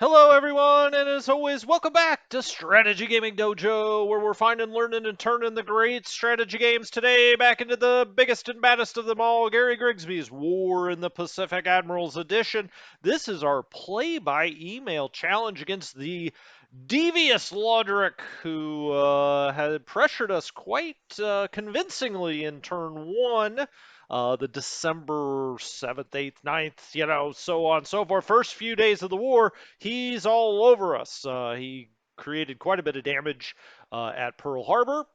Hello, everyone, and as always, welcome back to Strategy Gaming Dojo, where we're finding, learning, and turning the great strategy games today back into the biggest and baddest of them all, Gary Grigsby's War in the Pacific Admirals Edition. This is our play-by-email challenge against the devious Lodric, who had pressured us quite convincingly in turn one. The December 7th, 8th, 9th, so on and so forth. First few days of the war, he's all over us. He created quite a bit of damage at Pearl Harbor.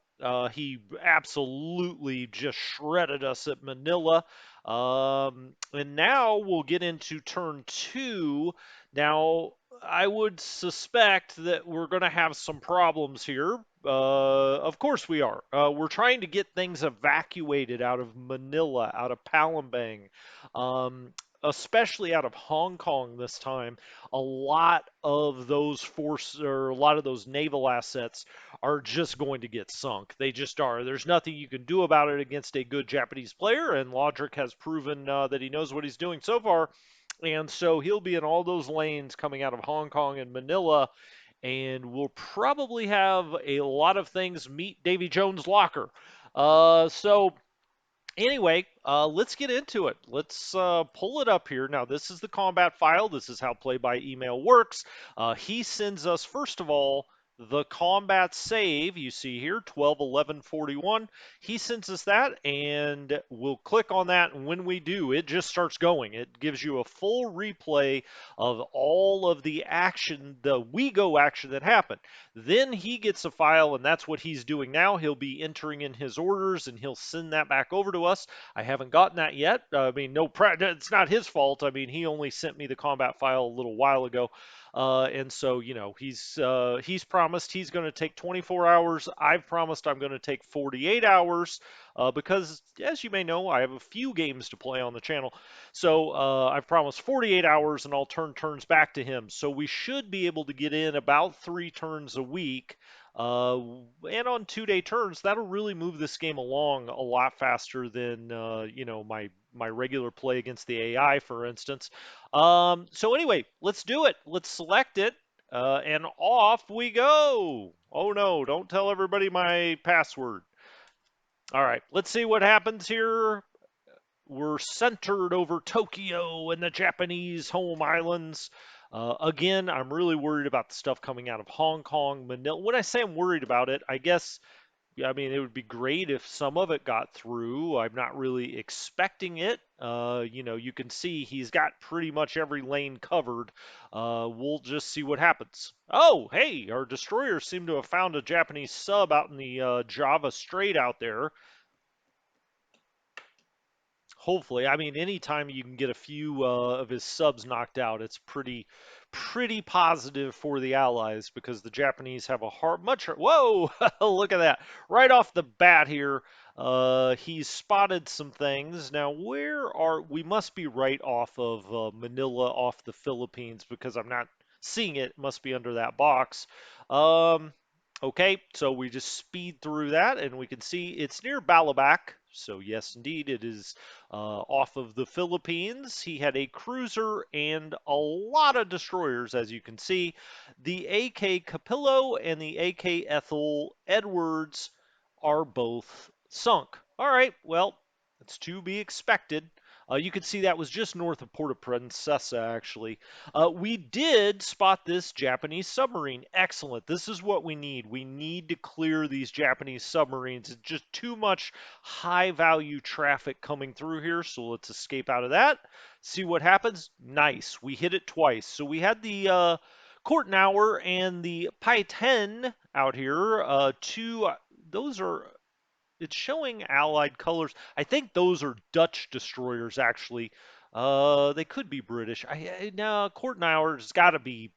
He absolutely just shredded us at Manila. And now we'll get into turn two. Now, I would suspect that we're going to have some problems here. Of course we are. We're trying to get things evacuated out of Manila, out of Palembang, um, especially out of Hong Kong this time. A lot of those force or a lot of those naval assets are just going to get sunk. They just are. There's nothing you can do about it against a good Japanese player, and Lodric has proven that he knows what he's doing so far. And so he'll be in all those lanes coming out of Hong Kong and Manila, and we'll probably have a lot of things meet Davy Jones' locker. So anyway, let's get into it. Let's pull it up here. Now, this is the combat file. This is how play by email works. He sends us, first of all, the combat save. You see here, 12/11/41. He sends us that, and we'll click on that. And when we do, it just starts going. It gives you a full replay of all of the action, the WeGo action that happened. Then he gets a file, and that's what he's doing now. He'll be entering in his orders, and he'll send that back over to us. I haven't gotten that yet. I mean, it's not his fault. I mean, he only sent me the combat file a little while ago. And so, he's promised he's going to take 24 hours. I've promised I'm going to take 48 hours because, as you may know, I have a few games to play on the channel. So I've promised 48 hours, and I'll turn turns back to him. So we should be able to get in about 3 turns a week. Uh, and on 2-day turns, that'll really move this game along a lot faster than my regular play against the AI, for instance. So anyway, let's do it. Let's select it, and off we go. Oh no! Don't tell everybody my password. All right, let's see what happens here. We're centered over Tokyo and the Japanese home islands. Again, I'm really worried about the stuff coming out of Hong Kong, Manila. When I say I'm worried about it, I guess, yeah, I mean, it would be great if some of it got through. I'm not really expecting it. You can see he's got pretty much every lane covered. We'll just see what happens. Oh, hey, our destroyers seem to have found a Japanese sub out in the Java Strait out there. Hopefully, I mean, anytime you can get a few of his subs knocked out, it's pretty positive for the Allies because the Japanese have a Whoa, look at that! Right off the bat here, he's spotted some things. Now, we must be right off of Manila, off the Philippines, because I'm not seeing it. It must be under that box. Um, Okay, so we just speed through that and we can see it's near Balabac. So yes, indeed, it is off of the Philippines. He had a cruiser and a lot of destroyers, as you can see. The AK Capillo and the AK Ethel Edwards are both sunk. All right, well, it's to be expected. You can see that was just north of Port Princesa, actually. We did spot this Japanese submarine. Excellent. This is what we need. We need to clear these Japanese submarines. It's just too much high value traffic coming through here. So let's escape out of that. See what happens. Nice. We hit it twice. So we had the Kortenauer and the Pai 10 out here. Those are it's showing Allied colors. I think those are Dutch destroyers, actually. They could be British. No, Kortenauer's got to be.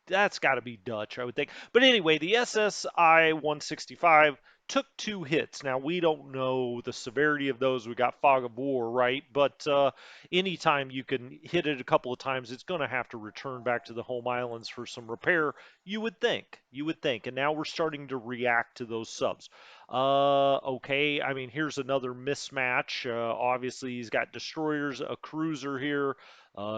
That's got to be Dutch, I would think. But anyway, the SSI 165 took 2 hits. Now we don't know the severity of those. We got fog of war, right? But anytime you can hit it a couple of times, it's going to have to return back to the home islands for some repair. You would think. You would think. And now we're starting to react to those subs. Okay, I mean, here's another mismatch. Obviously, he's got destroyers, a cruiser here.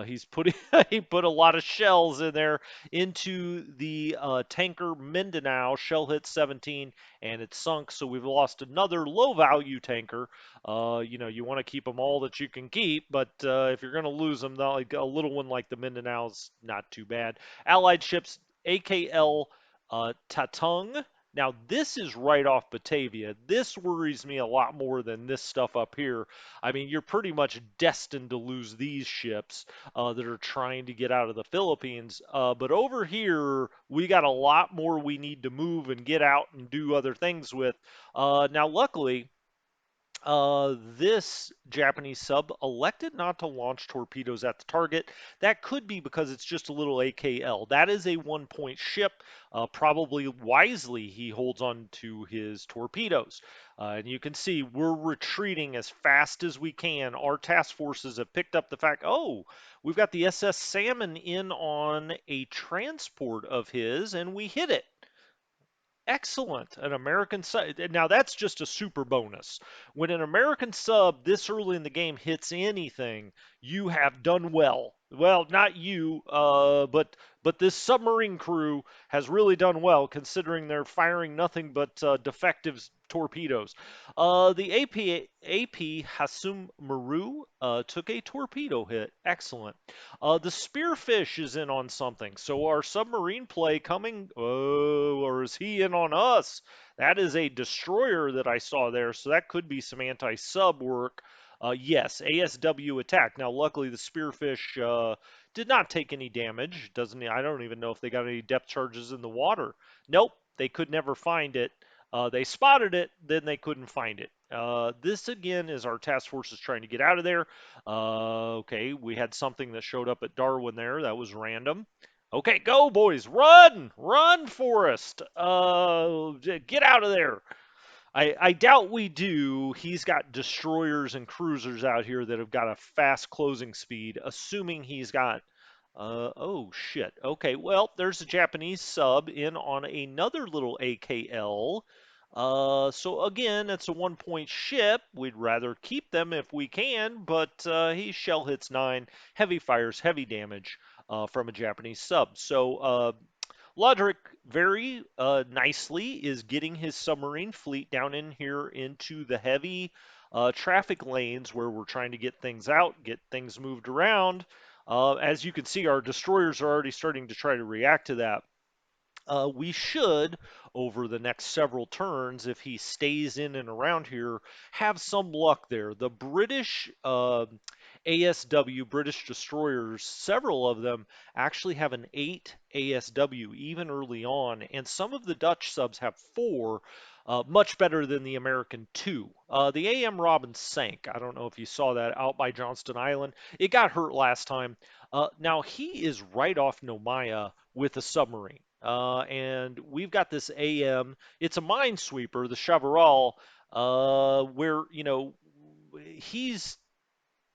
He's putting he put a lot of shells in there into the tanker Mindanao. Shell hit 17 and it sunk, so we've lost another low value tanker. You want to keep them all that you can keep, but if you're going to lose them, like a little one like the Mindanao's not too bad. Allied ships AKL Tatung. Now, this is right off Batavia. This worries me a lot more than this stuff up here. I mean, you're pretty much destined to lose these ships that are trying to get out of the Philippines. But over here, we got a lot more we need to move and get out and do other things with. Now, luckily, this Japanese sub elected not to launch torpedoes at the target. That could be because it's just a little AKL. That is a 1 point ship. Probably wisely, he holds on to his torpedoes. And you can see we're retreating as fast as we can. Our task forces have picked up the fact, oh, we've got the SS Salmon in on a transport of his, and we hit it. Excellent. An American sub. Now that's just a super bonus. When an American sub this early in the game hits anything, you have done well. Well, not you, but this submarine crew has really done well considering they're firing nothing but defective torpedoes. The AP Hasum Maru took a torpedo hit. Excellent. The Spearfish is in on something. So our submarine play coming, oh, or is he in on us? That is a destroyer that I saw there. So that could be some anti-sub work. Yes, ASW attack. Now, luckily, the Spearfish did not take any damage. Doesn't I don't even know if they got any depth charges in the water. Nope, they could never find it. They spotted it, then they couldn't find it. This again is our task forces trying to get out of there. Okay, we had something that showed up at Darwin there. That was random. Okay, go boys, run, run, Forrest. Get out of there. I doubt we do. He's got destroyers and cruisers out here that have got a fast closing speed, assuming he's got. Oh shit. Okay, well, there's a Japanese sub in on another little AKL. So again, it's a 1 point ship. We'd rather keep them if we can, but he shell hits 9, heavy fires, heavy damage from a Japanese sub. So Lodrick very nicely is getting his submarine fleet down in here into the heavy traffic lanes where we're trying to get things out, get things moved around. As you can see, our destroyers are already starting to try to react to that. We should, over the next several turns, if he stays in and around here, have some luck there. The British ASW, British destroyers, several of them actually have an 8 ASW even early on, and some of the Dutch subs have 4. Much better than the American 2. The AM Robin sank. I don't know if you saw that out by Johnston Island. It got hurt last time. Now he is right off Nomaya with a submarine. And we've got this AM. It's a minesweeper, the Chavarral, where he's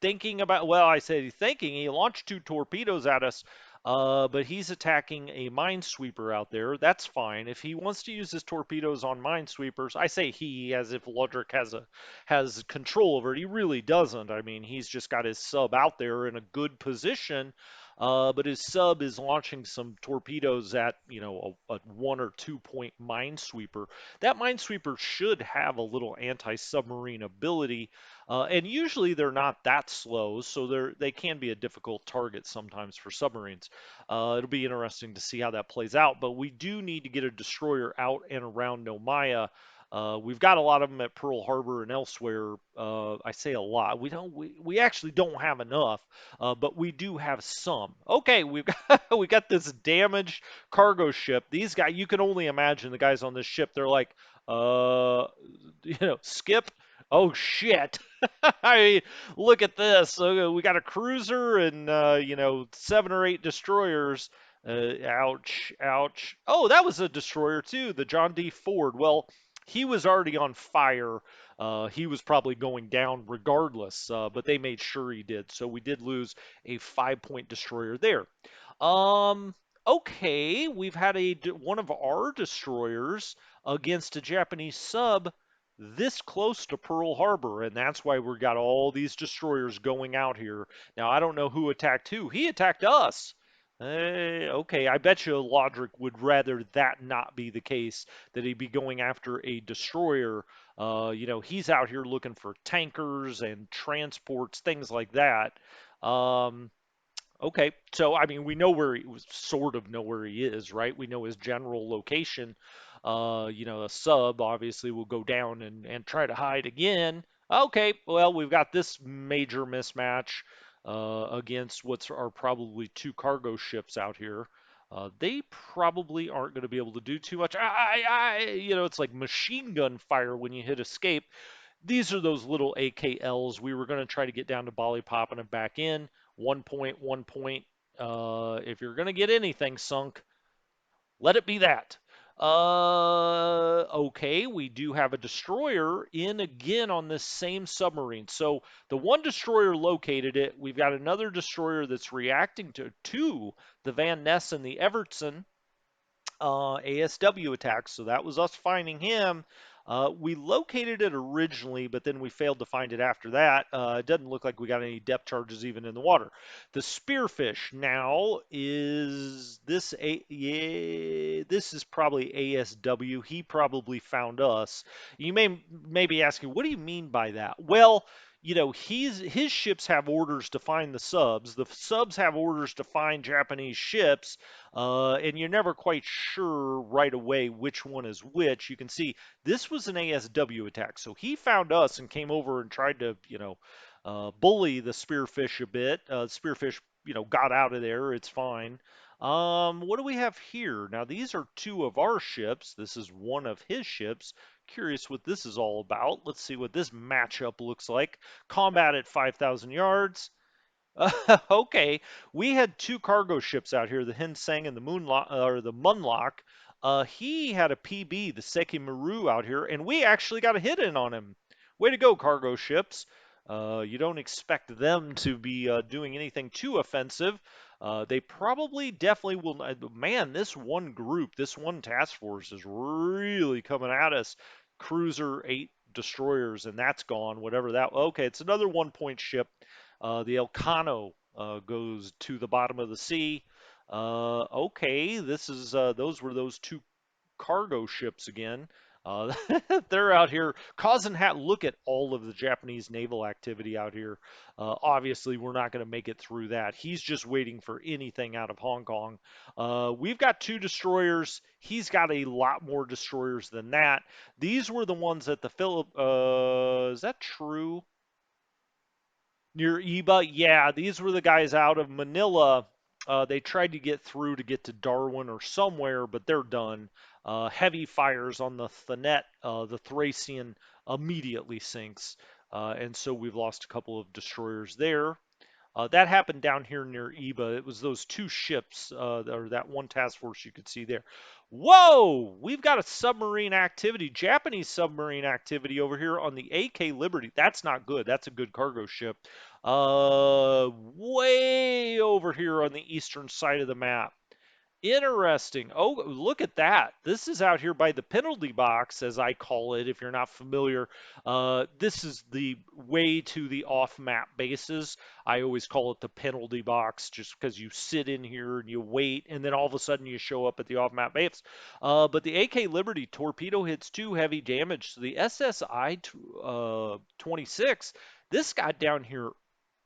thinking about. Well, I say he's thinking. He launched 2 torpedoes at us, but he's attacking a minesweeper out there. That's fine. If he wants to use his torpedoes on minesweepers, I say he as if Lodrick has control over it. He really doesn't. I mean, he's just got his sub out there in a good position. But his sub is launching some torpedoes at, a 1 or 2 point minesweeper. That minesweeper should have a little anti-submarine ability, and usually they're not that slow, so they can be a difficult target sometimes for submarines. It'll be interesting to see how that plays out, but we do need to get a destroyer out and around Nomaya. We've got a lot of them at Pearl Harbor and elsewhere. I say a lot. We actually don't have enough, but we do have some. Okay, we've got we got this damaged cargo ship. These guys, you can only imagine the guys on this ship. They're like, skip. Oh shit. I mean, look at this. We got a cruiser and 7 or 8 destroyers. Ouch, ouch. Oh, that was a destroyer too, the John D. Ford. Well, he was already on fire. He was probably going down regardless, but they made sure he did. So we did lose a 5 point destroyer there. Um, okay, we've had one of our destroyers against a Japanese sub this close to Pearl Harbor, and that's why we got all these destroyers going out here. Now, I don't know who attacked who. He attacked us. Okay, I bet you Lodric would rather that not be the case, that he'd be going after a destroyer. He's out here looking for tankers and transports, things like that. Um, Okay, so I mean, we know where he sort of know where he is, right? We know his general location. A sub obviously will go down and try to hide again. Okay, well, we've got this major mismatch against what's are probably two cargo ships out here. They probably aren't going to be able to do too much. It's like machine gun fire when you hit escape. These are those little AKLs. We were going to try to get down to Bolly popping them back in. 1 point, 1 point. If you're going to get anything sunk, let it be that. Okay, we do have a destroyer in again on this same submarine. So the one destroyer located it. We've got another destroyer that's reacting to the Van Ness and the Evertson ASW attacks. So that was us finding him. We located it originally, but then we failed to find it after that. It doesn't look like we got any depth charges even in the water. The spearfish now is this a yeah, this is probably ASW. He probably found us. You may be asking, what do you mean by that? Well, his ships have orders to find the subs. The subs have orders to find Japanese ships, and you're never quite sure right away which one is which. You can see this was an ASW attack, so he found us and came over and tried to, bully the spearfish a bit. Spearfish, got out of there. It's fine. What do we have here? Now, these are two of our ships. This is one of his ships. Curious what this is all about. Let's see what this matchup looks like. Combat at 5,000 yards. Okay, we had two cargo ships out here, the Hinseng and the Moonlock or the Munlock. He had a PB, the Seki Maru, out here, and we actually got a hit in on him. Way to go, cargo ships. You don't expect them to be doing anything too offensive. They probably definitely will. Man, this one group, this one task force is really coming at us. Cruiser, 8 destroyers, and that's gone. Whatever that. Okay, it's another 1 point ship. The Elcano goes to the bottom of the sea. Okay, this is those were those two cargo ships again. Uh, they're out here causing look at all of the Japanese naval activity out here. Obviously, we're not going to make it through that. He's just waiting for anything out of Hong Kong. We've got two destroyers. He's got a lot more destroyers than that. These were the ones that the Philip. Is that true? Near Iba, yeah, these were the guys out of Manila. They tried to get through to get to Darwin or somewhere, but they're done. Heavy fires on the Thanet, the Thracian immediately sinks. And so we've lost a couple of destroyers there. That happened down here near Iba. It was those two ships, or that one task force you could see there. Whoa! We've got a submarine activity, Japanese submarine activity over here on the AK Liberty. That's not good. That's a good cargo ship. Way over here on the eastern side of the map. Interesting. Oh, look at that. This is out here by the penalty box, as I call it, if you're not familiar. This is the way to the off-map bases. I always call it the penalty box just because you sit in here and you wait, and then all of a sudden you show up at the off-map base. But the AK Liberty torpedo hits 2 heavy damage. So the SSI 26, this got down here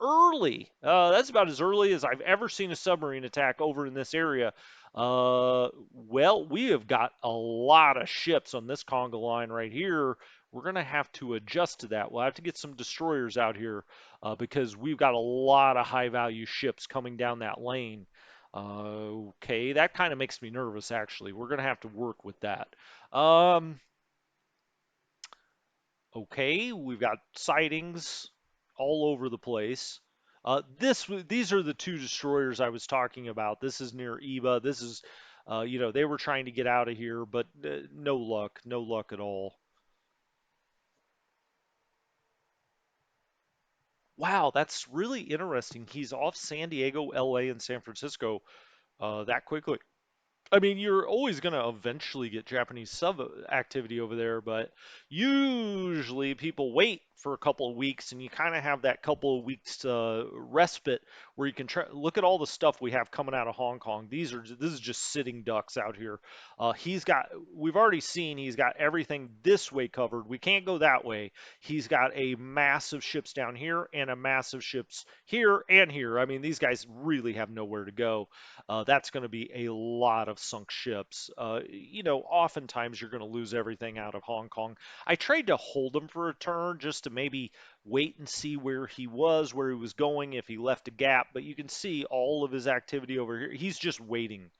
early. That's about as early as I've ever seen a submarine attack over in this area. Well, we have got a lot of ships on this conga line right here. We're going to have to adjust to that. We'll have to get some destroyers out here because we've got a lot of high value ships coming down that lane. Okay, that kind of makes me nervous, actually. We're going to have to work with that. Um, Okay, we've got sightings all over the place. These are the two destroyers I was talking about. This is near Iba. This is, they were trying to get out of here, but no luck, no luck at all. Wow, that's really interesting. He's off San Diego, LA, and San Francisco that quickly. I mean, you're always going to eventually get Japanese sub activity over there, but usually people wait for a couple of weeks, and you kind of have that couple of weeks respite where you can try look at all the stuff we have coming out of Hong Kong. This is just sitting ducks out here. We've already seen he's got everything this way covered. We can't go that way. He's got a massive ships down here and a massive ships here and here. I mean, these guys really have nowhere to go. That's going to be a lot of sunk ships. Oftentimes you're going to lose everything out of Hong Kong. I tried to hold him for a turn just to maybe wait and see where he was going, if he left a gap. But you can see all of his activity over here. He's just waiting,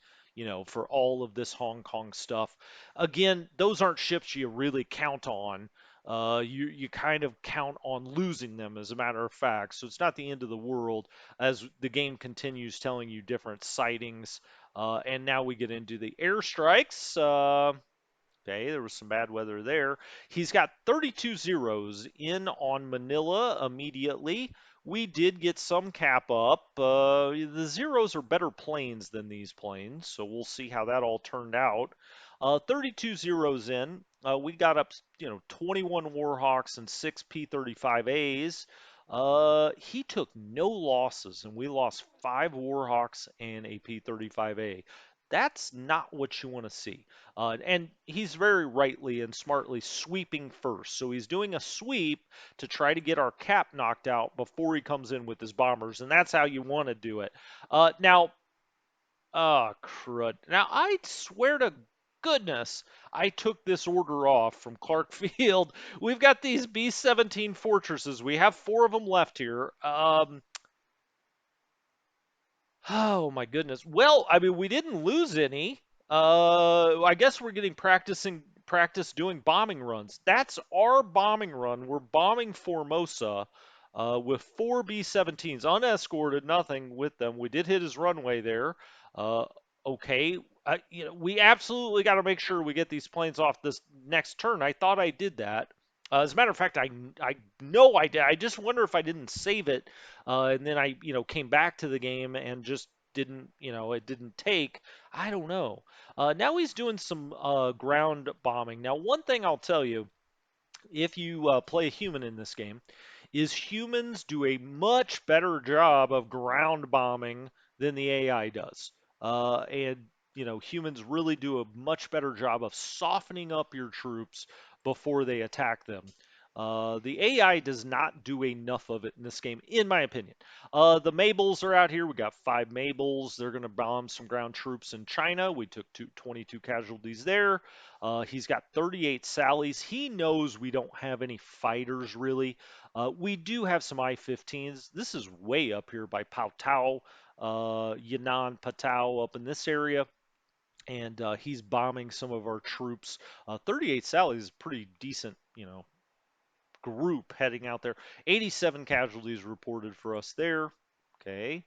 for all of this Hong Kong stuff. Again, those aren't ships you really count on. You kind of count on losing them, as a matter of fact. So it's not the end of the world as the game continues telling you different sightings. And now we get into the airstrikes. Okay, there was some bad weather there. He's got 32 zeros in on Manila immediately. We did get some cap up. The zeros are better planes than these planes, so we'll see how that all turned out. 32 zeros in. We got up, 21 Warhawks and 6 P-35As. He took no losses, and we lost 5 Warhawks and a P-35A. That's not what you want to see. And he's very rightly and smartly sweeping first. So he's doing a sweep to try to get our cap knocked out before he comes in with his bombers. And that's how you want to do it. Crud. Now, I swear to goodness, I took this order off from Clark Field. We've got these B-17 fortresses. We have 4 of them left here. Oh my goodness. Well, I mean, we didn't lose any. I guess we're getting practice doing bombing runs. That's our bombing run. We're bombing Formosa with 4 B-17s, unescorted, nothing with them. We did hit his runway there. Uh, okay, we absolutely got to make sure we get these planes off this next turn. I thought I did that. As a matter of fact, I know I did. I just wonder if I didn't save it and then I, came back to the game and just didn't, it didn't take. I don't know. Now he's doing some ground bombing. Now, one thing I'll tell you, if you play a human in this game, is humans do a much better job of ground bombing than the AI does. And humans really do a much better job of softening up your troops before they attack them. The AI does not do enough of it in this game, in my opinion. The Mabels are out here. We got 5 Mabels. They're going to bomb some ground troops in China. We took 22 casualties there. He's got 38 Sallies. He knows we don't have any fighters really. We do have some I-15s. This is way up here by Pautao, Yan'an Patao up in this area. And he's bombing some of our troops. 38 Sallies is pretty decent, group heading out there. 87 casualties reported for us there. Okay.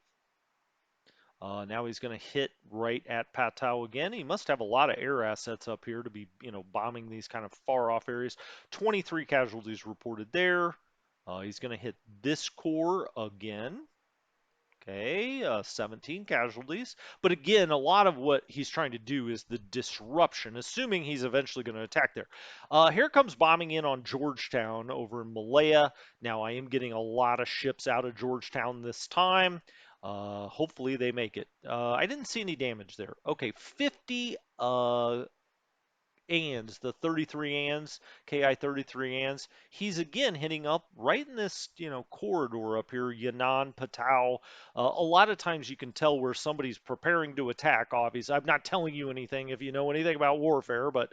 Now he's going to hit right at Patao again. He must have a lot of air assets up here to be, bombing these kind of far off areas. 23 casualties reported there. He's going to hit this core again. Okay, 17 casualties. But again, a lot of what he's trying to do is the disruption, assuming he's eventually going to attack there. Here comes bombing in on Georgetown over in Malaya. Now, I am getting a lot of ships out of Georgetown this time. Hopefully they make it. I didn't see any damage there. Okay, 50 ands, the 33 ands, KI 33 ands. He's again hitting up right in this, corridor up here, Yan'an, Patao. A lot of times you can tell where somebody's preparing to attack, obviously. I'm not telling you anything if you know anything about warfare, but,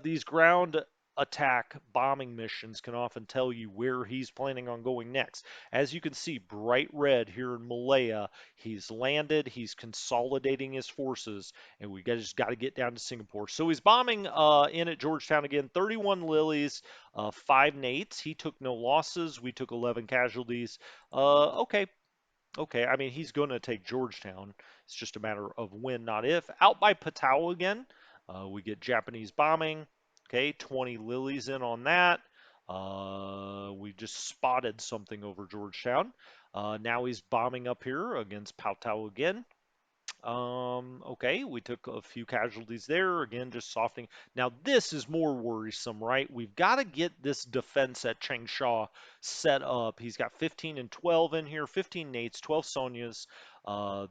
these ground attack bombing missions can often tell you where he's planning on going next. As you can see, bright red here in Malaya, he's landed, he's consolidating his forces, and we just got to get down to Singapore. So he's bombing in at Georgetown again. 31 Lilies, 5 Nates. He took no losses. We took 11 casualties. Okay. Okay, I mean, he's going to take Georgetown. It's just a matter of when, not if. Out by Patao again, we get Japanese bombing. Okay, 20 Lilies in on that. We just spotted something over Georgetown. Now he's bombing up here against Patao again. Okay, we took a few casualties there. Again, just softening. Now, this is more worrisome, right? We've got to get this defense at Changsha set up. He's got 15 and 12 in here, 15 Nates, 12 Sonyas.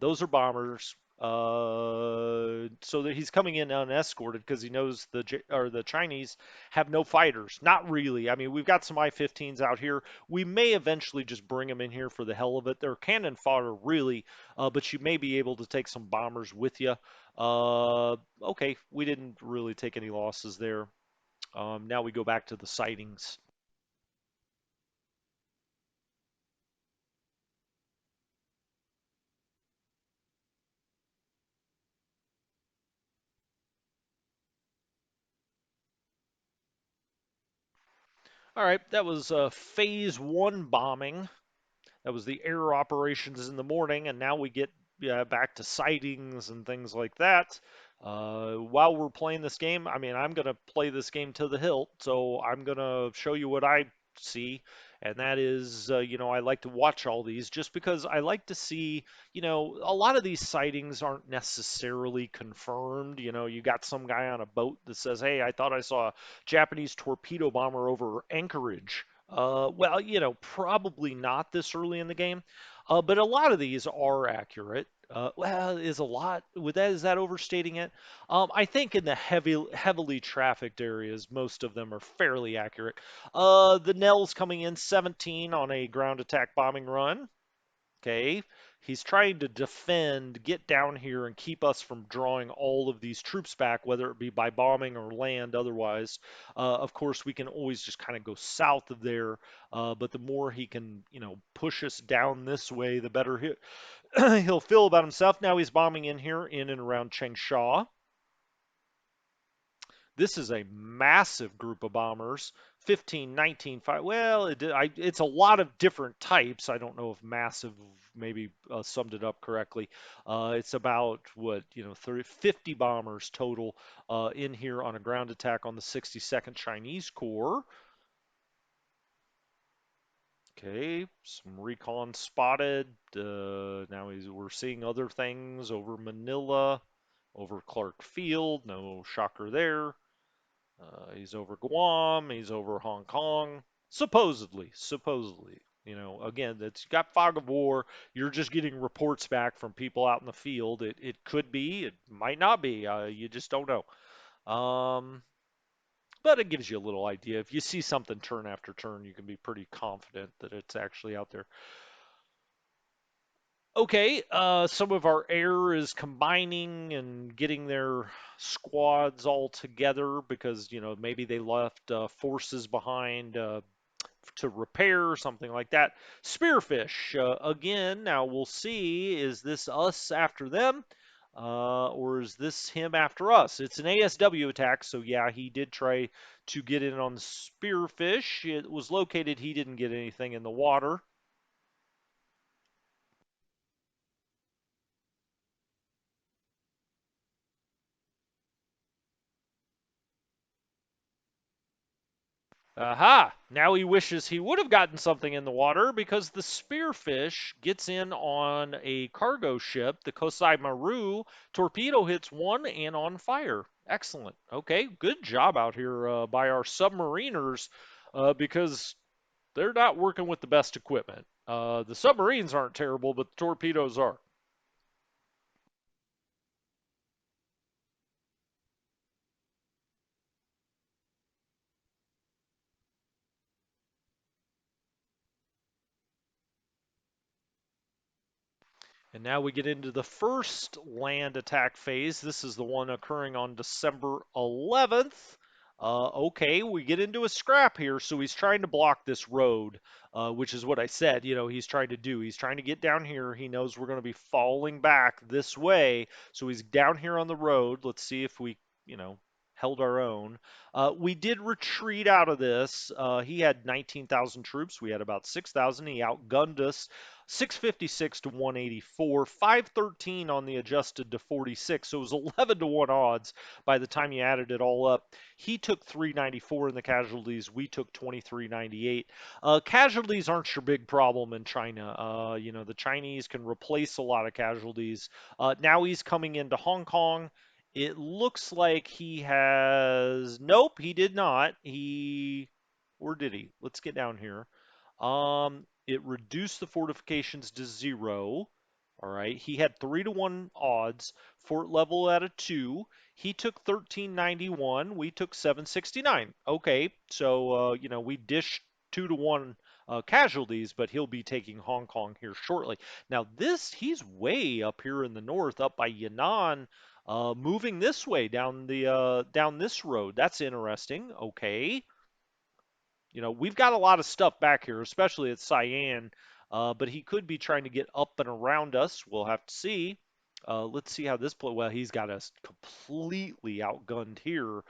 Those are bombers. So that he's coming in unescorted because he knows the Chinese have no fighters. Not really. I mean, we've got some I-15s out here. We may eventually just bring them in here for the hell of it. They're cannon fodder, really, but you may be able to take some bombers with you. Okay, we didn't really take any losses there. Now we go back to the sightings. All right, that was phase one bombing. That was the air operations in the morning, and now we get back to sightings and things like that. While we're playing this game, I mean, I'm going to play this game to the hilt, so I'm going to show you what I see, and that is, I like to watch all these just because I like to see, a lot of these sightings aren't necessarily confirmed. You got some guy on a boat that says, hey, I thought I saw a Japanese torpedo bomber over Anchorage. Well, probably not this early in the game, but a lot of these are accurate. Well, is a lot with that? Is that overstating it? I think in the heavily trafficked areas, most of them are fairly accurate. The Nell's coming in 17 on a ground attack bombing run. Okay. He's trying to defend, get down here, and keep us from drawing all of these troops back, whether it be by bombing or land otherwise. Of course, we can always just kind of go south of there, but the more he can, push us down this way, the better he'll feel about himself. Now he's bombing in here, in and around Changsha. This is a massive group of bombers. 15, 19, 5. Well, it's a lot of different types. I don't know if massive maybe summed it up correctly. It's about what, 30, 50 bombers total in here on a ground attack on the 62nd Chinese Corps. Okay, some recon spotted. Now we're seeing other things over Manila, over Clark Field. No shocker there. He's over Guam. He's over Hong Kong. Supposedly. Again, it's got fog of war. You're just getting reports back from people out in the field. It could be. It might not be. You just don't know. But it gives you a little idea. If you see something turn after turn, you can be pretty confident that it's actually out there. Okay, some of our air is combining and getting their squads all together because, maybe they left forces behind to repair or something like that. Spearfish, again, now we'll see, is this us after them? Or is this him after us? It's an ASW attack, so yeah, he did try to get in on the spearfish. It was located, he didn't get anything in the water. Aha! Now he wishes he would have gotten something in the water because the spearfish gets in on a cargo ship, the Kosai Maru. Torpedo hits one and on fire. Excellent. Okay, good job out here by our submariners because they're not working with the best equipment. The submarines aren't terrible, but the torpedoes are. And now we get into the first land attack phase. This is the one occurring on December 11th. Okay, we get into a scrap here. So he's trying to block this road, which is what I said, he's trying to do. He's trying to get down here. He knows we're going to be falling back this way. So he's down here on the road. Let's see if we, held our own. We did retreat out of this. He had 19,000 troops. We had about 6,000. He outgunned us. 656 to 184, 513 on the adjusted to 46. So it was 11 to 1 odds by the time you added it all up. He took 394 in the casualties. We took 2398. Casualties aren't your big problem in China. The Chinese can replace a lot of casualties. Now he's coming into Hong Kong. It looks like he has. Nope, he did not. Or did he? Let's get down here. It reduced the fortifications to 0. All right. He had 3 to 1 odds. Fort level at a 2. He took 1391. We took 769. Okay. So, we dished 2 to 1 casualties, but he'll be taking Hong Kong here shortly. Now, he's way up here in the north, up by Yan'an, moving this way down this road. That's interesting. Okay. We've got a lot of stuff back here, especially at Cyan, but he could be trying to get up and around us. We'll have to see. Let's see how this play. Well, he's got us completely outgunned here,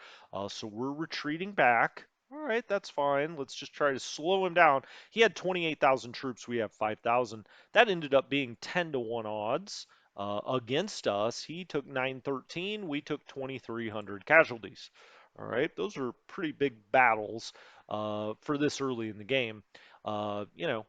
so we're retreating back. All right, that's fine. Let's just try to slow him down. He had 28,000 troops. We have 5,000. That ended up being 10 to 1 odds against us. He took 913. We took 2,300 casualties. All right, those are pretty big battles for this early in the game. We're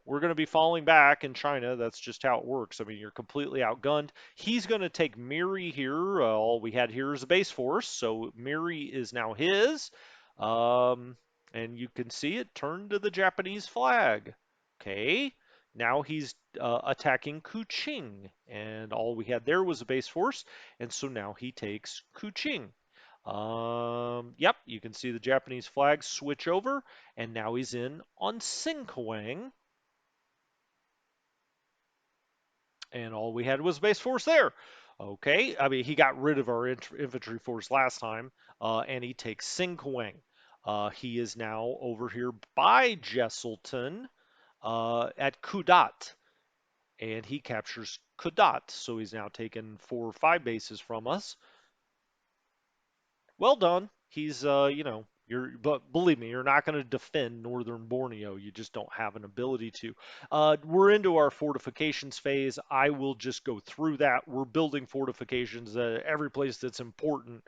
going to be falling back in China. That's just how it works. I mean, you're completely outgunned. He's going to take Miri here. All we had here is a base force, so Miri is now his. And you can see it turn to the Japanese flag. Okay. Now he's attacking Kuching, and all we had there was a base force, and so now he takes Kuching. Yep, you can see the Japanese flag switch over, and now he's in on Sinkwang, and all we had was base force there. Okay, I mean, he got rid of our infantry force last time, and he takes Sinkwang. He is now over here by Jesselton at Kudat, and he captures Kudat, so he's now taken 4 or 5 bases from us. Well done. But believe me, you're not going to defend northern Borneo. You just don't have an ability to. We're into our fortifications phase. I will just go through that. We're building fortifications every place that's important,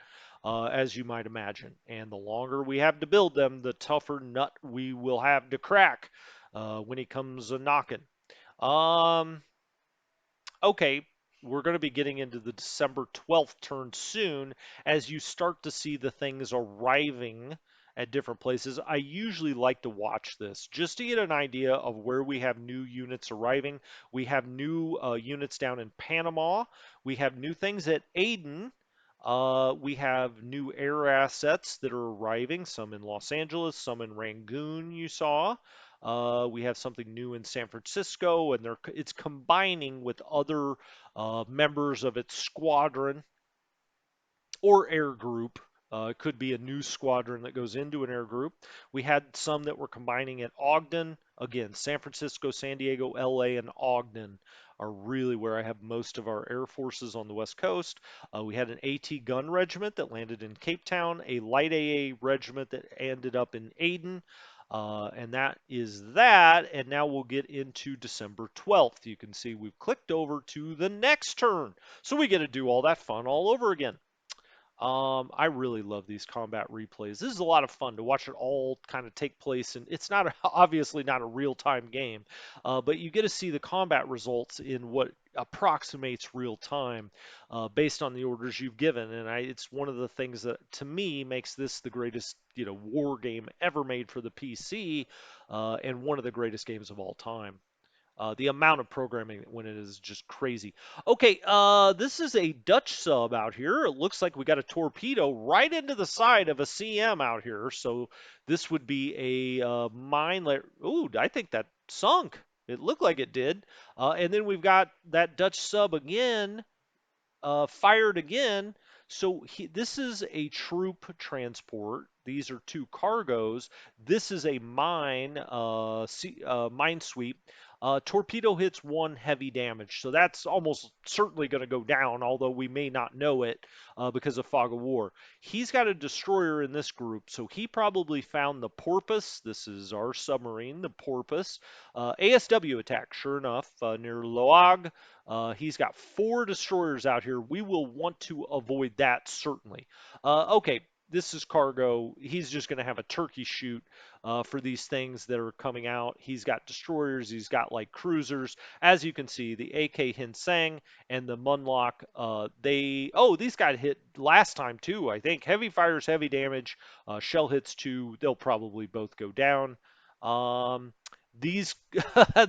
as you might imagine. And the longer we have to build them, the tougher nut we will have to crack when he comes a knocking. Um, okay, we're going to be getting into the December 12th turn soon as you start to see the things arriving at different places. I usually like to watch this just to get an idea of where we have new units arriving. We have new units down in Panama. We have new things at Aden. We have new air assets that are arriving, some in Los Angeles, some in Rangoon, you saw. We have something new in San Francisco, and it's combining with other members of its squadron or air group. It could be a new squadron that goes into an air group. We had some that were combining at Ogden. Again, San Francisco, San Diego, LA, and Ogden are really where I have most of our air forces on the West Coast. We had an AT gun regiment that landed in Cape Town, a light AA regiment that ended up in Aden. And that is that. And now we'll get into December 12th. You can see we've clicked over to the next turn. So we get to do all that fun all over again. I really love these combat replays. This is a lot of fun to watch it all kind of take place, and it's not obviously not a real-time game, but you get to see the combat results in what approximates real time based on the orders you've given, and it's one of the things that to me makes this the greatest war game ever made for the PC, and one of the greatest games of all time. The amount of programming when it is just crazy. Okay, this is a Dutch sub out here. It looks like we got a torpedo right into the side of a CM out here. So this would be a mine. Ooh, I think that sunk. It looked like it did. And then we've got that Dutch sub again fired again. So this is a troop transport. These are 2 cargoes. This is a mine sweep. Torpedo hits 1 heavy damage, so that's almost certainly going to go down, although we may not know it because of Fog of War. He's got a destroyer in this group, so he probably found the Porpoise. This is our submarine, the Porpoise. ASW attack, sure enough, near Loag. He's got 4 destroyers out here. We will want to avoid that, certainly. Okay, this is cargo. He's just going to have a turkey shoot for these things that are coming out. He's got destroyers. He's got like cruisers. As you can see, the AK Hinsang and the Munlock, these got hit last time too, I think. Heavy fires, heavy damage. Shell hits 2. They'll probably both go down. These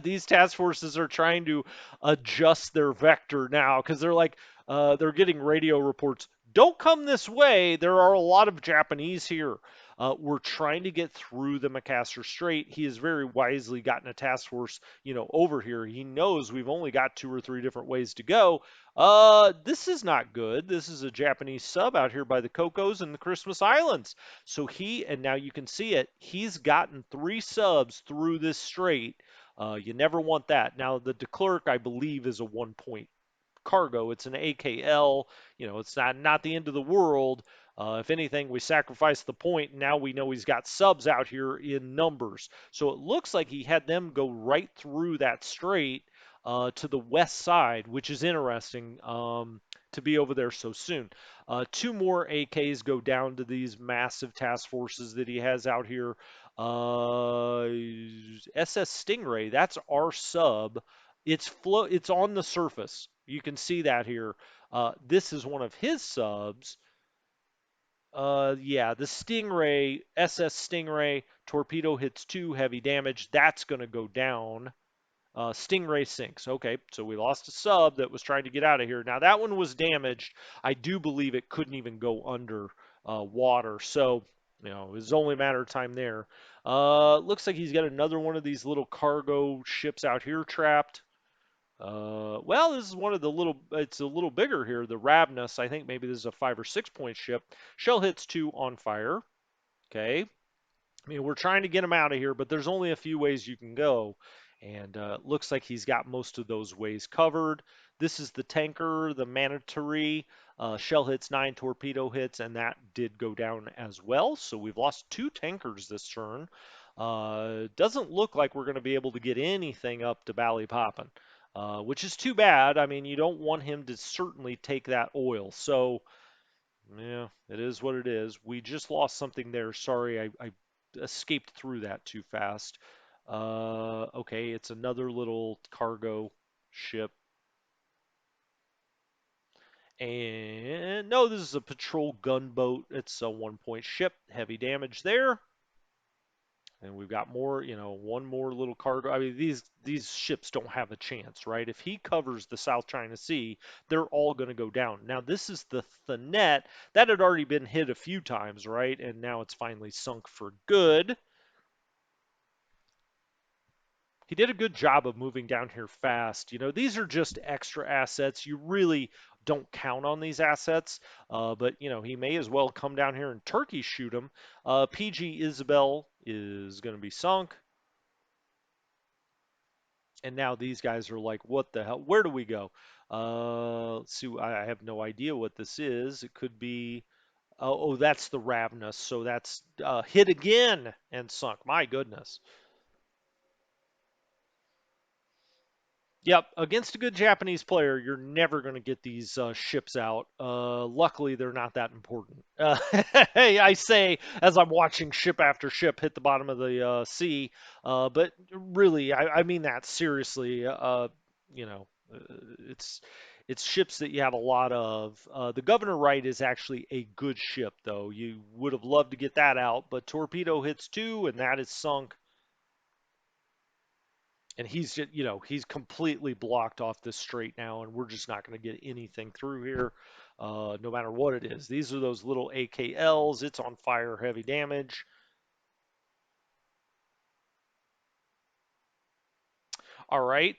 these task forces are trying to adjust their vector now because they're getting radio reports. Don't come this way. There are a lot of Japanese here. We're trying to get through the Macassar Strait. He has very wisely gotten a task force, over here. He knows we've only got 2 or 3 different ways to go. This is not good. This is a Japanese sub out here by the Cocos and the Christmas Islands. So and now you can see it, he's gotten 3 subs through this strait. You never want that. Now, the de Klerk, I believe, is a 1-point cargo. It's an AKL. It's not the end of the world. If anything, we sacrifice the point. And now we know he's got subs out here in numbers. So it looks like he had them go right through that strait to the west side, which is interesting to be over there so soon. 2 more AKs go down to these massive task forces that he has out here. SS Stingray, that's our sub. It's on the surface. You can see that here. This is one of his subs. Yeah, the Stingray, SS Stingray, torpedo hits 2, heavy damage. That's going to go down. Stingray sinks. Okay, so we lost a sub that was trying to get out of here. Now that one was damaged. I do believe it couldn't even go under water. So, it was only a matter of time there. Looks like he's got another one of these little cargo ships out here trapped. Well, this is one of it's a little bigger here, the Ravnus. I think maybe this is a 5 or 6-point ship. Shell hits 2 on fire. Okay. I mean, we're trying to get him out of here, but there's only a few ways you can go. And it looks like he's got most of those ways covered. This is the tanker, the Manitary. Shell hits 9, torpedo hits, and that did go down as well. So we've lost 2 tankers this turn. Doesn't look like we're going to be able to get anything up to Ballypoppin, which is too bad. I mean, you don't want him to certainly take that oil. So, yeah, it is what it is. We just lost something there. Sorry, I escaped through that too fast. Okay, it's another little cargo ship. And no, this is a patrol gunboat. It's a 1-point ship. Heavy damage there. And we've got more, one more little cargo. I mean, these ships don't have a chance, right? If he covers the South China Sea, they're all going to go down. Now, this is the Thanet. That had already been hit a few times, right? And now it's finally sunk for good. He did a good job of moving down here fast. These are just extra assets. You really don't count on these assets, but he may as well come down here and turkey shoot him. PG Isabel is going to be sunk. And now these guys are like, what the hell? Where do we go? Let's see. I have no idea what this is. It could be. Oh, that's the Ravenous. So that's hit again and sunk. My goodness. Yep, against a good Japanese player, you're never going to get these ships out. Luckily, they're not that important. Hey, I say as I'm watching ship after ship hit the bottom of the sea, but really, I mean that seriously. You know, uh, it's it's ships that you have a lot of. The Governor Wright is actually a good ship, though. You would have loved to get that out, but torpedo hits 2, and that is sunk. And he's just, he's completely blocked off this strait now, and we're just not going to get anything through here, no matter what it is. These are those little AKLs. It's on fire, heavy damage. All right,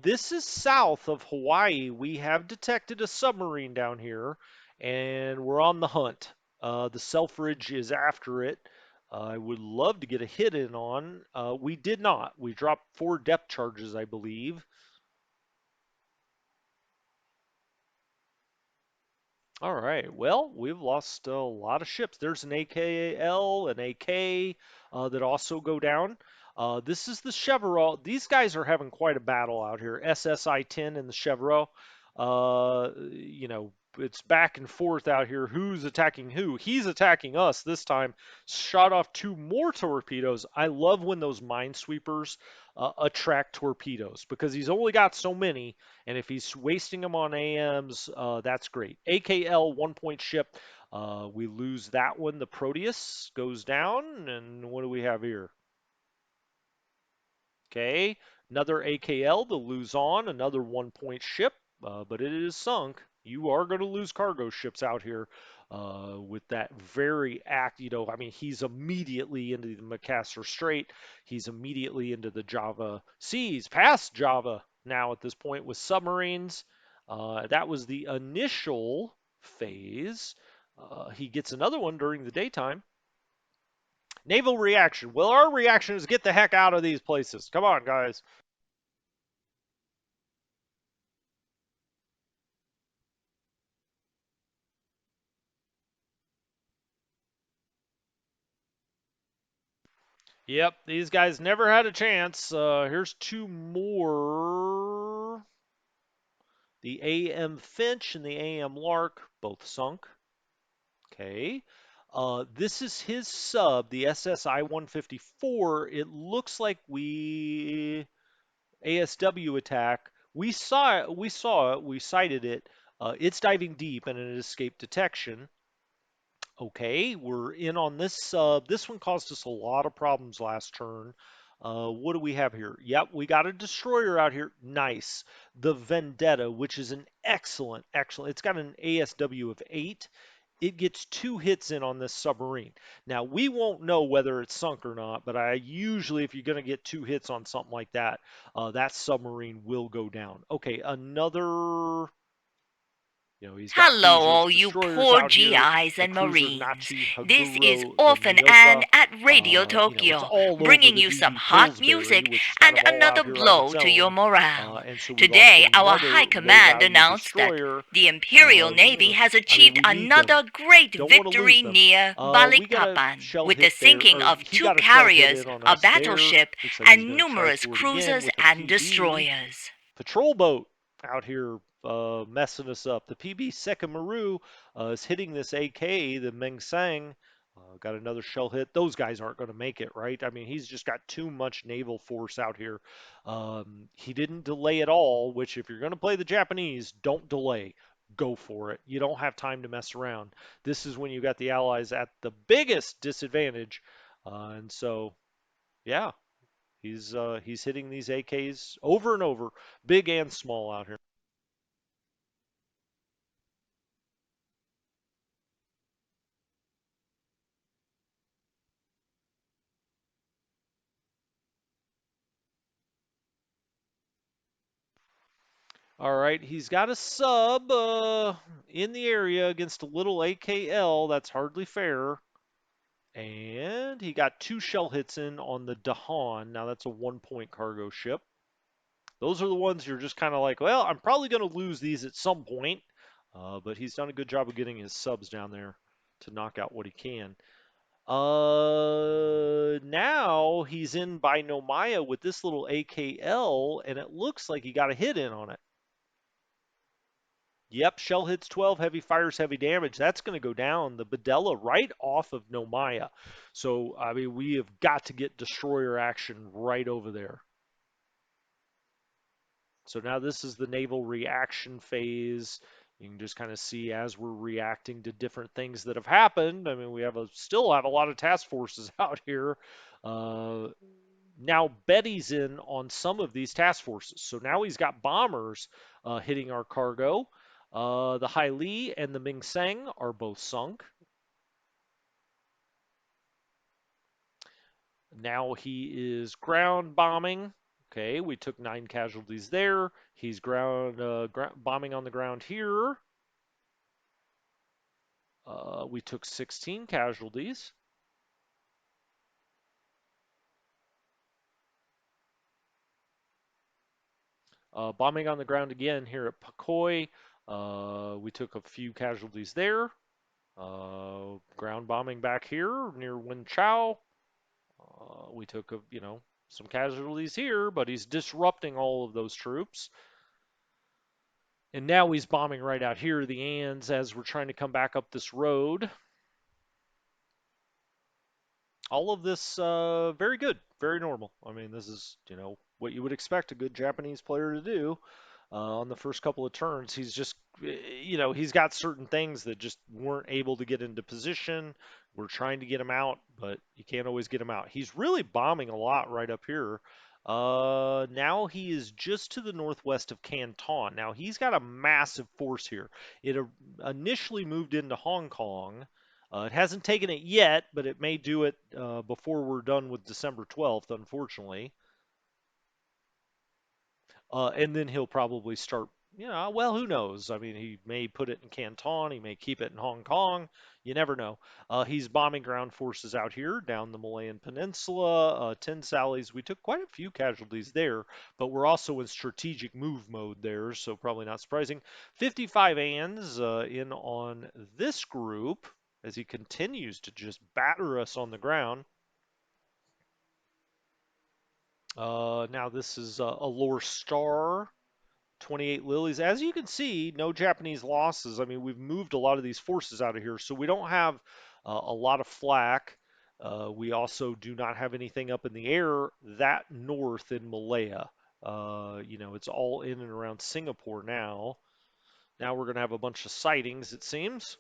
this is south of Hawaii. We have detected a submarine down here, and we're on the hunt. The Selfridge is after it. I would love to get a hit in on. We did not. We dropped 4 depth charges, I believe. All right. Well, we've lost a lot of ships. There's an AKL, an AK that also go down. This is the Chevrolet. These guys are having quite a battle out here. SSI-10 and the Chevrolet. It's back and forth out here. Who's attacking who? He's attacking us this time. Shot off 2 more torpedoes. I love when those minesweepers attract torpedoes because he's only got so many, and if he's wasting them on AMs, that's great. AKL 1 point ship. We lose that one. The Proteus goes down. And what do we have here? Okay. Another AKL, the Luzon, another 1 point ship, but it is sunk. You are going to lose cargo ships out here with that very act. I mean, he's immediately into the Macassar Strait. He's immediately into the Java Seas, past Java now at this point with submarines. That was the initial phase. He gets another one during the daytime. Naval reaction. Well, our reaction is get the heck out of these places. Come on, guys. Yep, these guys never had a chance. Here's 2 more. The AM Finch and the AM Lark, both sunk. Okay. This is his sub, the SSI 154. It looks like we ASW attack. We saw it. We saw it. We sighted it. It's diving deep and it escaped detection. Okay, we're in on this sub. This one caused us a lot of problems last turn. What do we have here? Yep, we got a destroyer out here. Nice. The Vendetta, which is an excellent. It's got an ASW of 8. It gets 2 hits in on this submarine. Now, we won't know whether it's sunk or not, but I usually, if you're going to get 2 hits on something like that, that submarine will go down. Okay, another. He's got Hello, cruisers, all you destroyers poor out here. GIs The and cruiser Marines. Nachi, This is Haguro, the Orphan Ann Mioka. at Radio It's Tokyo, all over bringing the you some DD hot Pillsbury, music which is kind and of all another out here on blow its to your own. morale. And so we lost Today, our another High low Command value announced that destroyer. the Imperial Navy has I mean, achieved we need them. another great Don't want to lose victory them. near We got a Balikpapan, shell with the hit there, sinking or of he 2 got a shell hit carriers, in on a us there. battleship, Looks like he's and going to try numerous for it again cruisers with a and PB. destroyers. Patrol boat out here messing us up. The PB Sekamaru is hitting this AK, the Meng Sang. Got another shell hit. Those guys aren't going to make it, right? I mean, he's just got too much naval force out here. He didn't delay at all, which, if you're going to play the Japanese, don't delay. Go for it. You don't have time to mess around. This is when you got the Allies at the biggest disadvantage. And so, yeah, he's hitting these AKs over and over, big and small out here. All right, he's got a sub in the area against a little AKL. That's hardly fair. And he got 2 shell hits in on the Dahan. Now that's a 1 point cargo ship. Those are the ones you're just kind of like, well, I'm probably going to lose these at some point. But he's done a good job of getting his subs down there to knock out what he can. Now he's in by Nomaya with this little AKL, and it looks like he got a hit in on it. Yep, shell hits 12, heavy fires, heavy damage. That's going to go down the Bedella right off of Nomaya. So, I mean, we have got to get destroyer action right over there. So now this is the naval reaction phase. You can just kind of see as we're reacting to different things that have happened. I mean, we still have a lot of task forces out here. Uh, Now Betty's in on some of these task forces. So now he's got bombers hitting our cargo. The Hai Li and the Ming Seng are both sunk. Now he is ground bombing. Okay, we took 9 casualties there. He's bombing on the ground here. We took 16 casualties. Bombing on the ground again here at Pakoi. We took a few casualties there. Ground bombing back here near Wen Chao. We took some casualties here, but he's disrupting all of those troops. And now he's bombing right out here, the Ands, as we're trying to come back up this road. All of this very good, very normal. I mean, this is what you would expect a good Japanese player to do on the first couple of turns. He's just he's got certain things that just weren't able to get into position. We're trying to get him out, but you can't always get him out. He's really bombing a lot right up here. Now he is just to the northwest of Canton. Now he's got a massive force here. It initially moved into Hong Kong. It hasn't taken it yet, but it may do it before we're done with December 12th, unfortunately. And then he'll probably start, well, who knows? I mean, he may put it in Canton, he may keep it in Hong Kong. You never know. He's bombing ground forces out here down the Malayan Peninsula. 10 sallies. We took quite a few casualties there, but we're also in strategic move mode there, so probably not surprising. 55 ANs in on this group as he continues to just batter us on the ground. Now this is a Lore Star. 28 lilies. As you can see, no Japanese losses. I mean, we've moved a lot of these forces out of here, so we don't have a lot of flak. We also do not have anything up in the air that north in Malaya. It's all in and around Singapore now. Now we're going to have a bunch of sightings, it seems.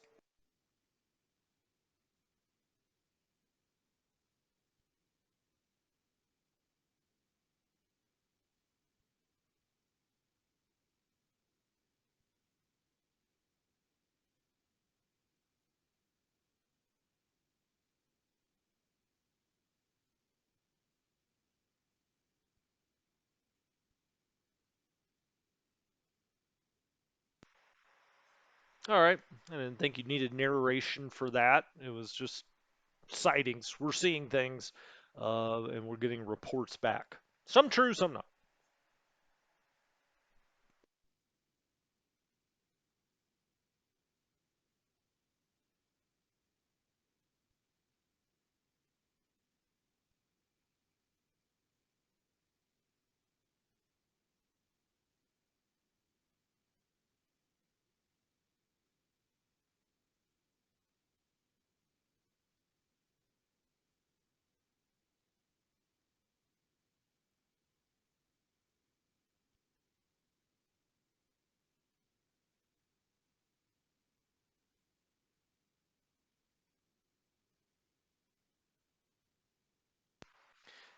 All right. I didn't think you needed narration for that. It was just sightings. We're seeing things, and we're getting reports back. Some true, some not.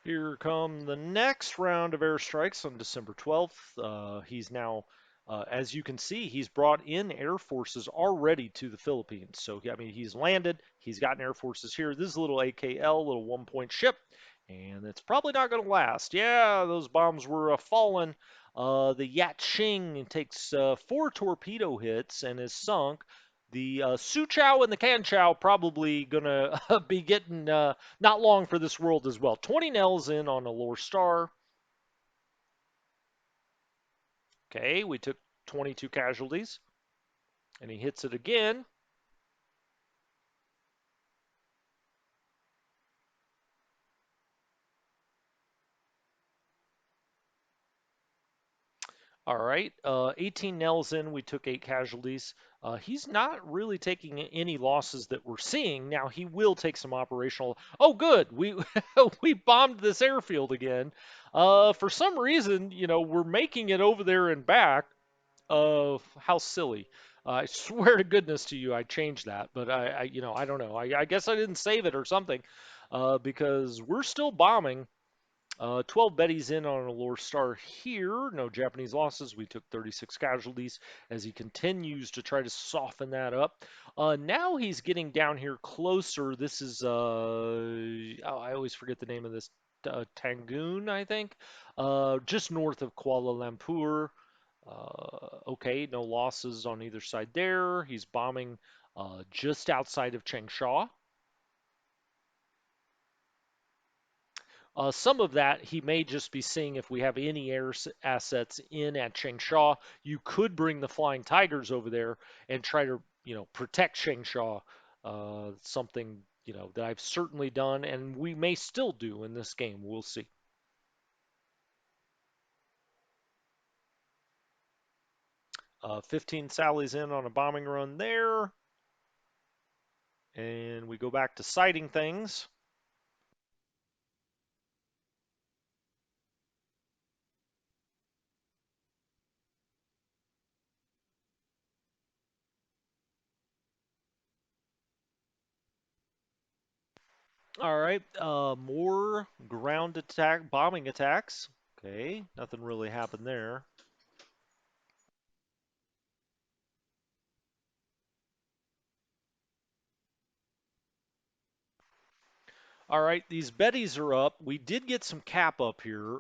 Here come the next round of airstrikes on December 12th. He's now, as you can see, he's brought in air forces already to the Philippines. So, I mean, he's landed, he's gotten air forces here. This is a little AKL, little 1 point ship, and it's probably not going to last. Yeah, those bombs were falling. The Yat-Ching takes 4 torpedo hits and is sunk. The Suchow and the Kanchow probably gonna be getting not long for this world as well. 20 Nels in on a Lore Star. Okay, we took 22 casualties, and he hits it again. All right, 18 Nels in, we took 8 casualties. He's not really taking any losses that we're seeing. Now, he will take some operational. Oh, good. We we bombed this airfield again. For some reason, we're making it over there and back. How silly. I swear to goodness to you, I changed that, but I don't know. I guess I didn't save it or something, because we're still bombing. 12 Betties in on a Lore Star here. No Japanese losses. We took 36 casualties as he continues to try to soften that up. Now he's getting down here closer. This is, I always forget the name of this. Tangoon, I think. Just north of Kuala Lumpur. Okay, no losses on either side there. He's bombing just outside of Changsha. Some of that he may just be seeing if we have any assets in at Changsha. You could bring the Flying Tigers over there and try to, protect Changsha. Something, that I've certainly done and we may still do in this game. We'll see. 15 Sally's in on a bombing run there. And we go back to sighting things. All right, more ground attack, bombing attacks. Okay, nothing really happened there. All right, these Bettys are up. We did get some cap up here.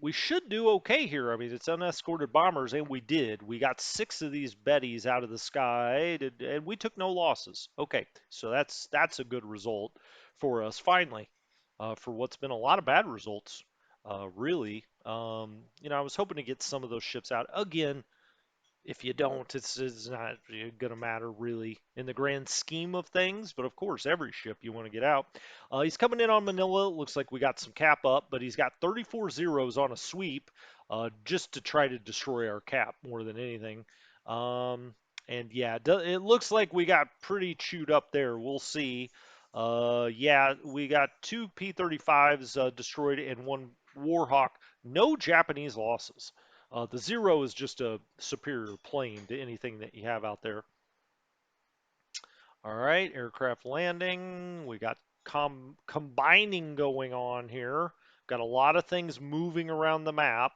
We should do okay here. I mean, it's unescorted bombers, and we did. We got 6 of these Bettys out of the sky, and we took no losses. Okay, so that's a good result for us finally, for what's been a lot of bad results, really. I was hoping to get some of those ships out again. If you don't, it's not going to matter really in the grand scheme of things. But of course, every ship you want to get out. He's coming in on Manila. It looks like we got some cap up, but he's got 34 zeros on a sweep, just to try to destroy our cap more than anything. And yeah, it looks like we got pretty chewed up there. We'll see. Yeah, we got 2 P-35s destroyed and 1 Warhawk. No Japanese losses. The Zero is just a superior plane to anything that you have out there. All right, aircraft landing. We got combining going on here. Got a lot of things moving around the map.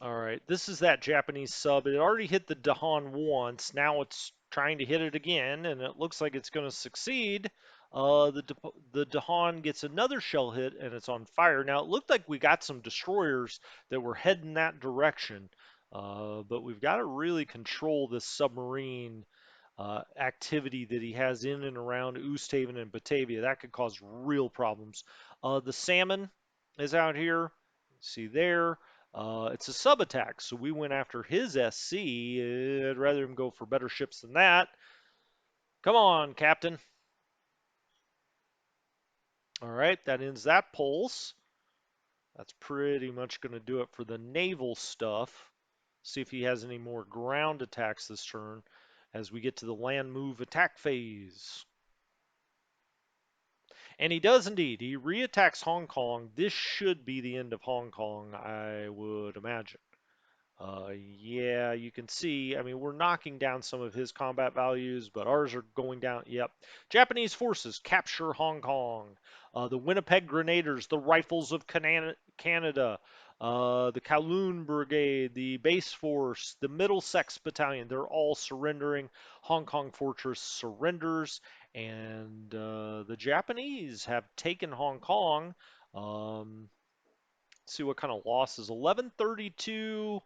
All right, this is that Japanese sub. It already hit the Dahan once. Now it's trying to hit it again, and it looks like it's going to succeed. The Dahan gets another shell hit, and it's on fire. Now it looked like we got some destroyers that were heading that direction, but we've got to really control this submarine activity that he has in and around Oosthaven and Batavia. That could cause real problems. The Salmon is out here. See there. It's a sub attack, so we went after his SC. I'd rather him go for better ships than that. Come on, Captain. All right, that ends that pulse. That's pretty much going to do it for the naval stuff. See if he has any more ground attacks this turn as we get to the land move attack phase. And he does indeed. He reattacks Hong Kong. This should be the end of Hong Kong, I would imagine. Yeah, you can see. I mean, we're knocking down some of his combat values, but ours are going down. Yep. Japanese forces capture Hong Kong. The Winnipeg Grenadiers, the Rifles of Canada, the Kowloon Brigade, the Base Force, the Middlesex Battalion, they're all surrendering. Hong Kong Fortress surrenders, and the Japanese have taken Hong Kong. See what kind of losses. 1132.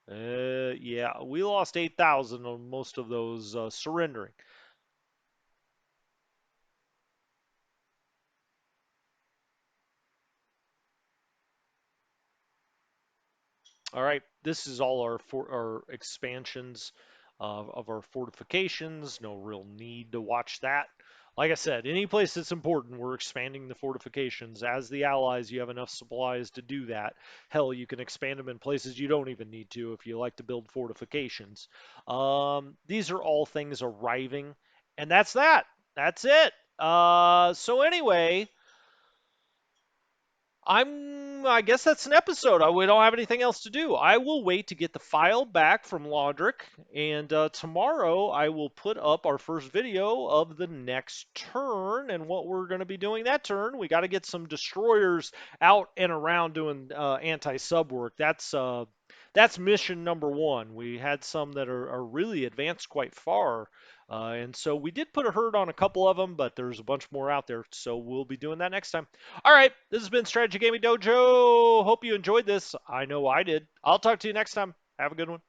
Yeah, we lost 8,000 on most of those surrendering. All right, this is all our expansions of our fortifications. No real need to watch that. Like I said, any place that's important, we're expanding the fortifications. As the allies, you have enough supplies to do that. Hell, you can expand them in places you don't even need to if you like to build fortifications. These are all things arriving, and that's that. That's it. So anyway, I guess that's an episode. We don't have anything else to do. I will wait to get the file back from Laudric, and tomorrow I will put up our first video of the next turn and what we're going to be doing that turn. We got to get some destroyers out and around doing anti-sub work. That's mission number one. We had some that are really advanced quite far. And so we did put a herd on a couple of them, but there's a bunch more out there. So we'll be doing that next time. All right, this has been Strategy Gaming Dojo. Hope you enjoyed this. I know I did. I'll talk to you next time. Have a good one.